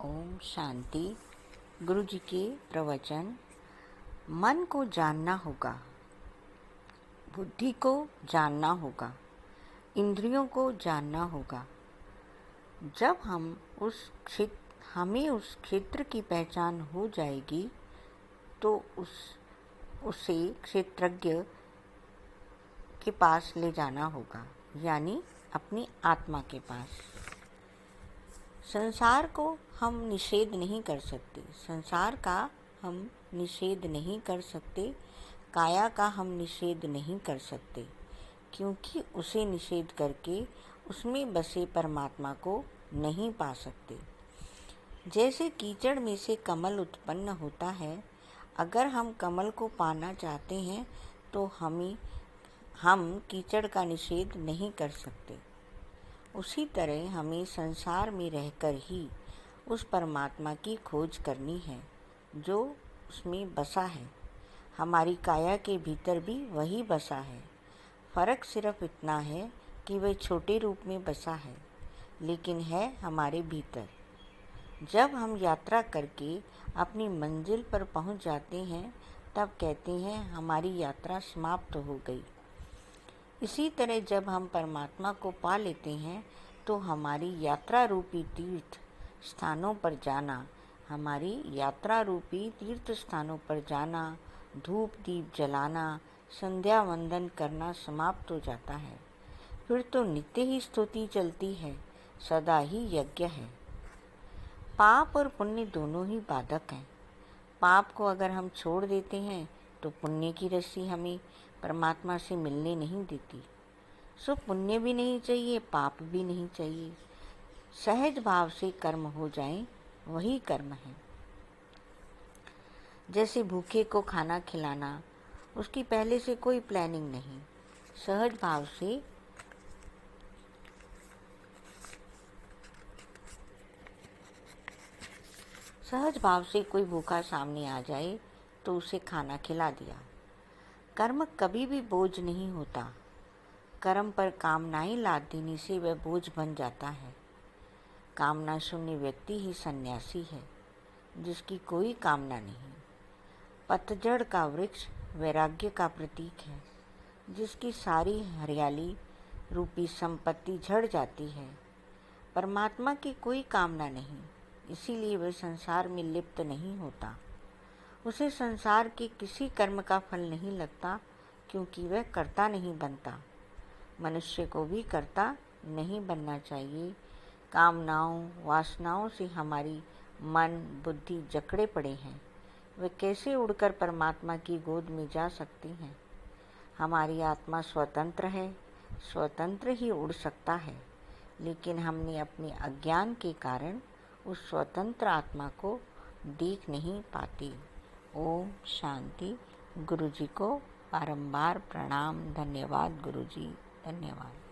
ओम शांति। गुरु जी के प्रवचन। मन को जानना होगा, बुद्धि को जानना होगा, इंद्रियों को जानना होगा। जब हमें उस क्षेत्र की पहचान हो जाएगी तो उसे क्षेत्रज्ञ के पास ले जाना होगा, यानी अपनी आत्मा के पास। संसार को हम निषेध नहीं कर सकते, संसार का हम निषेध नहीं कर सकते, काया का हम निषेध नहीं कर सकते, क्योंकि उसे निषेध करके उसमें बसे परमात्मा को नहीं पा सकते। जैसे कीचड़ में से कमल उत्पन्न होता है, अगर हम कमल को पाना चाहते हैं तो हम कीचड़ का निषेध नहीं कर सकते। उसी तरह हमें संसार में रहकर ही उस परमात्मा की खोज करनी है जो उसमें बसा है। हमारी काया के भीतर भी वही बसा है। फर्क सिर्फ इतना है कि वह छोटे रूप में बसा है, लेकिन है हमारे भीतर। जब हम यात्रा करके अपनी मंजिल पर पहुंच जाते हैं, तब कहते हैं हमारी यात्रा समाप्त हो गई। इसी तरह जब हम परमात्मा को पा लेते हैं तो हमारी यात्रा रूपी तीर्थ स्थानों पर जाना, धूप दीप जलाना, संध्या वंदन करना समाप्त हो जाता है। फिर तो नित्य ही स्तुति चलती है, सदा ही यज्ञ है। पाप और पुण्य दोनों ही बाधक हैं। पाप को अगर हम छोड़ देते हैं तो पुण्य की रस्सी हमें परमात्मा से मिलने नहीं देती। सो पुण्य भी नहीं चाहिए, पाप भी नहीं चाहिए। सहज भाव से कर्म हो जाए, वही कर्म है। जैसे भूखे को खाना खिलाना, उसकी पहले से कोई प्लानिंग नहीं, सहज भाव से कोई भूखा सामने आ जाए तो उसे खाना खिला दिया। कर्म कभी भी बोझ नहीं होता। कर्म पर कामनाएं लाद देने से वह बोझ बन जाता है। कामना शून्य व्यक्ति ही सन्यासी है, जिसकी कोई कामना नहीं। पतझड़ का वृक्ष वैराग्य का प्रतीक है, जिसकी सारी हरियाली रूपी संपत्ति झड़ जाती है। परमात्मा की कोई कामना नहीं, इसीलिए वह संसार में लिप्त नहीं होता। उसे संसार के किसी कर्म का फल नहीं लगता, क्योंकि वह कर्ता नहीं बनता। मनुष्य को भी कर्ता नहीं बनना चाहिए। कामनाओं वासनाओं से हमारी मन बुद्धि जकड़े पड़े हैं। वे कैसे उड़कर परमात्मा की गोद में जा सकती हैं? हमारी आत्मा स्वतंत्र है, स्वतंत्र ही उड़ सकता है, लेकिन हमने अपने अज्ञान के कारण उस स्वतंत्र आत्मा को देख नहीं पाते। ओम शांति। गुरु जी को बारंबार प्रणाम। धन्यवाद गुरु जी, धन्यवाद।